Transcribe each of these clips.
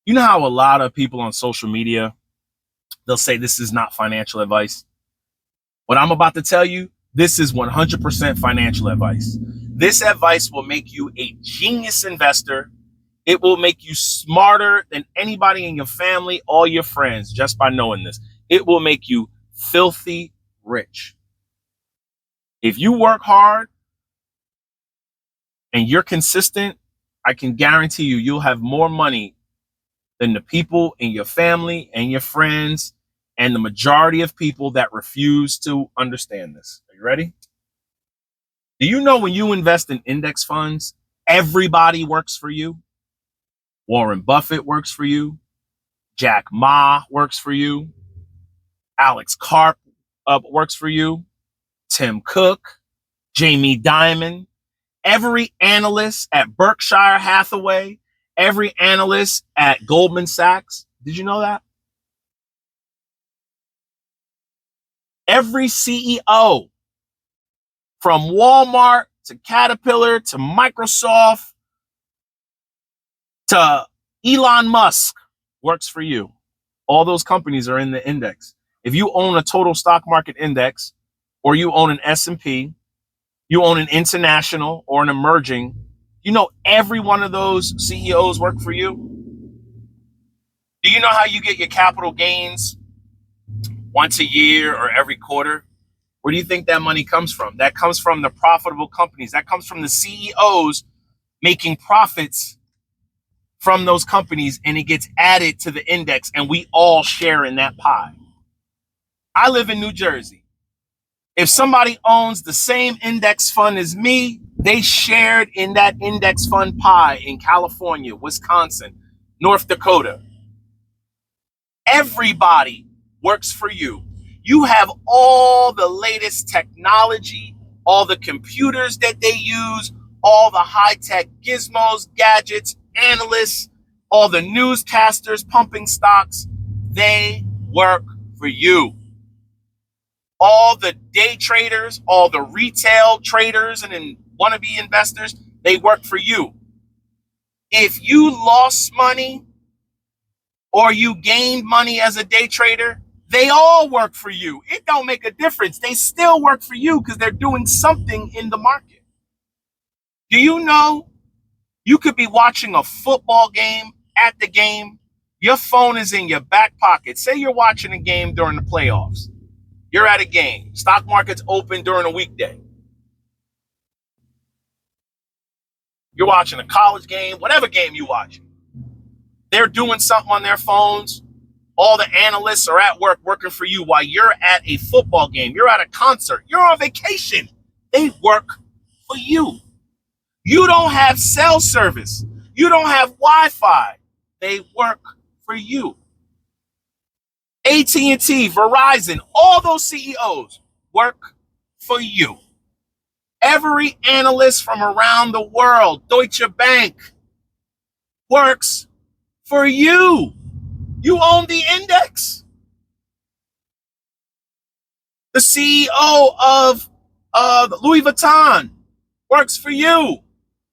You know how a lot of people on social media, they'll say this is not financial advice. What I'm about to tell you, this is 100% financial advice. This advice will make you a genius investor. It will make you smarter than anybody in your family, all your friends, just by knowing this. It will make you filthy rich. If you work hard and you're consistent, I can guarantee you, you'll have more money than the people in your family and your friends and the majority of people that refuse to understand this. Are you ready? Do you know when you invest in index funds, everybody works for you? Warren Buffett works for you. Jack Ma works for you. Alex Karp works for you. Tim Cook, Jamie Dimon, every analyst at Berkshire Hathaway, every analyst at Goldman Sachs. Did you know that? Every CEO from Walmart to Caterpillar to Microsoft to Elon Musk works for you. All those companies are in the index. If you own a total stock market index or you own an S&P, you own an international or an emerging, you know every one of those CEOs work for you. Do you know how you get your capital gains once a year or every quarter? Where do you think that money comes from? That comes from the profitable companies. That comes from the CEOs making profits from those companies, and it gets added to the index, and we all share in that pie. I live in New Jersey. If somebody owns the same index fund as me, they shared in that index fund pie in California, Wisconsin, North Dakota. Everybody works for you. You have all the latest technology, all the computers that they use, all the high-tech gizmos, gadgets, analysts, all the newscasters pumping stocks. They work for you. All the day traders, all the retail traders and wannabe investors, they work for you. If you lost money or you gained money as a day trader, they all work for you. It don't make a difference. They still work for you because they're doing something in the market. Do you know you could be watching a football game at the game? Your phone is in your back pocket. Say you're watching a game during the playoffs. You're at a game. Stock market's open during a weekday. You're watching a college game, whatever game you watch. They're doing something on their phones. All the analysts are at work working for you while you're at a football game. You're at a concert. You're on vacation. They work for you. You don't have cell service. You don't have Wi-Fi. They work for you. AT&T, Verizon, all those CEOs work for you. Every analyst from around the world, Deutsche Bank, works for you. You own the index. The CEO of Louis Vuitton works for you.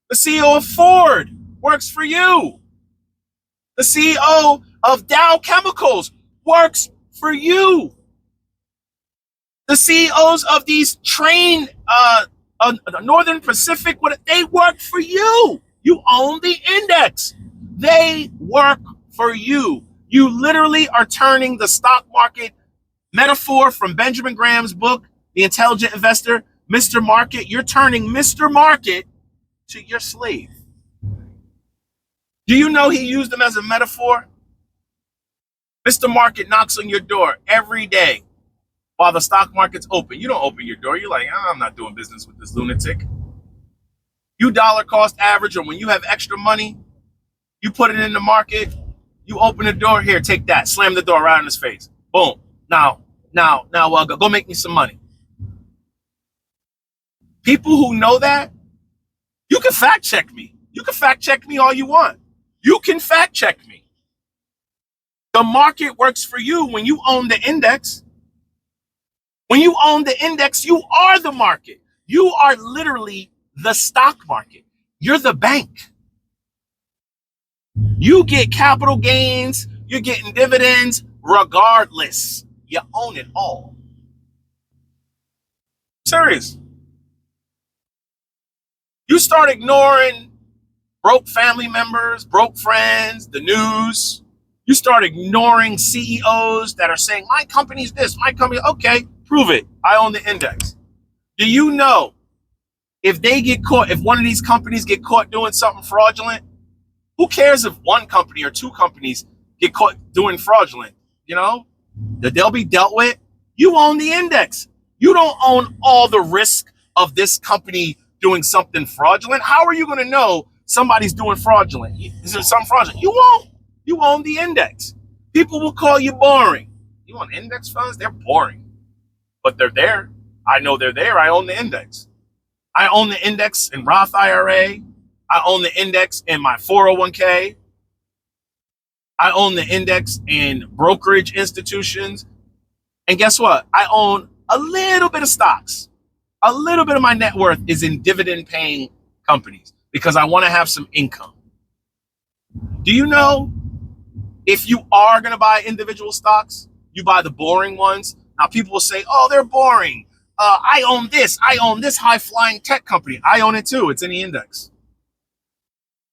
The CEO of Ford works for you. The CEO of Dow Chemicals works for you. The CEOs of these Northern Pacific, they work for you. You own the index. They work for you. You literally are turning the stock market metaphor from Benjamin Graham's book, The Intelligent Investor, Mr. Market. You're turning Mr. Market to your slave. Do you know he used them as a metaphor? Mr. Market knocks on your door every day while the stock market's open. You don't open your door. You're like, I'm not doing business with this lunatic. You dollar cost average, or when you have extra money, you put it in the market, you open the door, here, take that, slam the door right in his face. Boom. Now, go make me some money. People who know that, you can fact check me. You can fact check me all you want. You can fact check me. The market works for you when you own the index. When you own the index, you are the market. You are literally the stock market. You're the bank. You get capital gains, you're getting dividends regardless. You own it all. Serious. You start ignoring broke family members, broke friends, the news. You start ignoring CEOs that are saying, my company's this, my company. Okay, prove it. I own the index. Do you know if they get caught, if one of these companies get caught doing something fraudulent, who cares if one company or two companies get caught doing fraudulent? You know, that they'll be dealt with. You own the index. You don't own all the risk of this company doing something fraudulent. How are you going to know somebody's doing fraudulent? Is there some fraudulent? You won't. You own the index. People will call you boring. You own index funds? They're boring, but they're there. I know they're there. I own the index. I own the index in Roth IRA. I own the index in my 401k. I own the index in brokerage institutions. And guess what? I own a little bit of stocks. A little bit of my net worth is in dividend paying companies because I want to have some income. Do you know if you are going to buy individual stocks, you buy the boring ones? Now, people will say, oh, they're boring. I own this. I own this high flying tech company. I own it too. It's in the index.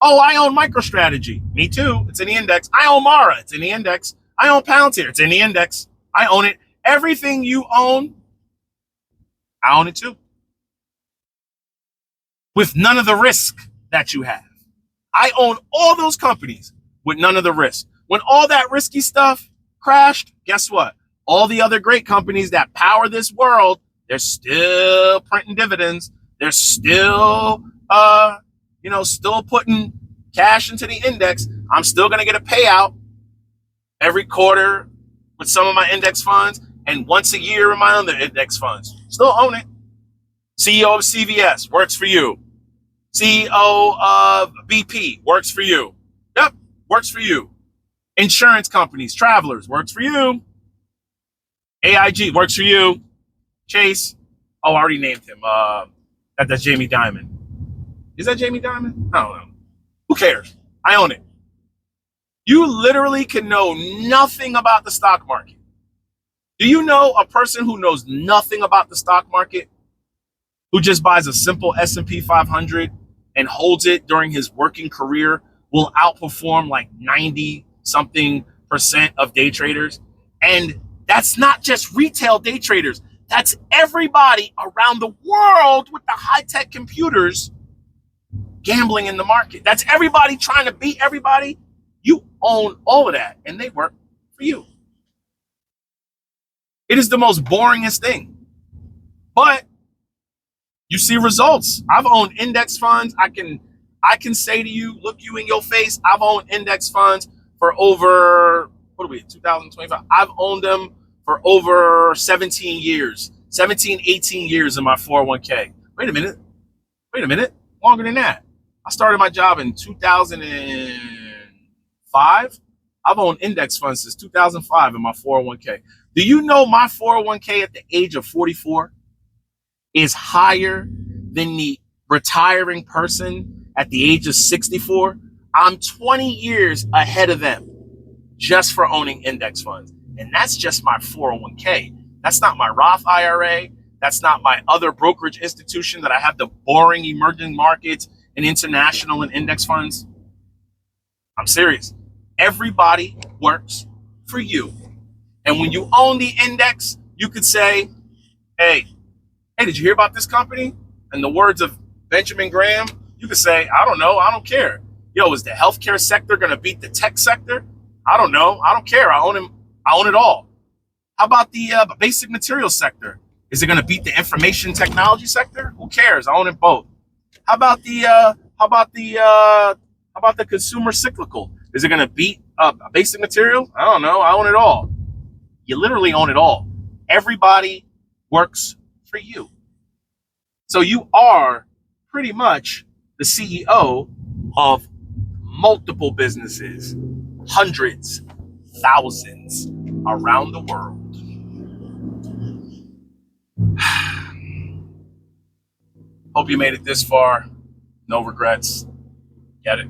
Oh, I own MicroStrategy. Me too. It's in the index. I own Mara. It's in the index. I own Palantir. It's in the index. I own it. Everything you own, I own it too. With none of the risk that you have. I own all those companies with none of the risk. When all that risky stuff crashed, guess what? All the other great companies that power this world, they're still printing dividends. They're still, still putting cash into the index. I'm still going to get a payout every quarter with some of my index funds and once a year in my other index funds. Still own it. CEO of CVS works for you. CEO of BP works for you. Yep, works for you. Insurance companies, Travelers works for you. AIG works for you. Chase, I already named him. That's Jamie Dimon. Is that Jamie Dimon? I don't know. Who cares? I own it. You literally can know nothing about the stock market. Do you know a person who knows nothing about the stock market, who just buys a simple S&P 500 and holds it during his working career, will outperform like 90-something% of day traders? And that's not just retail day traders. That's everybody around the world with the high-tech computers gambling in the market. That's everybody trying to beat everybody. You own all of that, and they work for you. It is the most boringest thing. But you see results. I've owned index funds. I can say to you, look you in your face, I've owned index funds for over, 2025? I've owned them for over 17 years, 17, 18 years in my 401k. Wait a minute. Longer than that. I started my job in 2005. I've owned index funds since 2005 in my 401k. Do you know my 401k at the age of 44 is higher than the retiring person at the age of 64? I'm 20 years ahead of them just for owning index funds. And that's just my 401k. That's not my Roth IRA. That's not my other brokerage institution that I have the boring emerging markets and international and index funds. I'm serious. Everybody works for you. And when you own the index, you could say, hey, did you hear about this company? In the words of Benjamin Graham, you could say, I don't know. I don't care. Yo, is the healthcare sector going to beat the tech sector? I don't know. I don't care. I own it all. How about the basic materials sector? Is it going to beat the information technology sector? Who cares? I own it both. How about the consumer cyclical? Is it going to beat basic materials? I don't know. I own it all. You literally own it all. Everybody works for you. So you are pretty much the CEO of multiple businesses, hundreds, thousands around the world. Hope you made it this far. No regrets. Get it.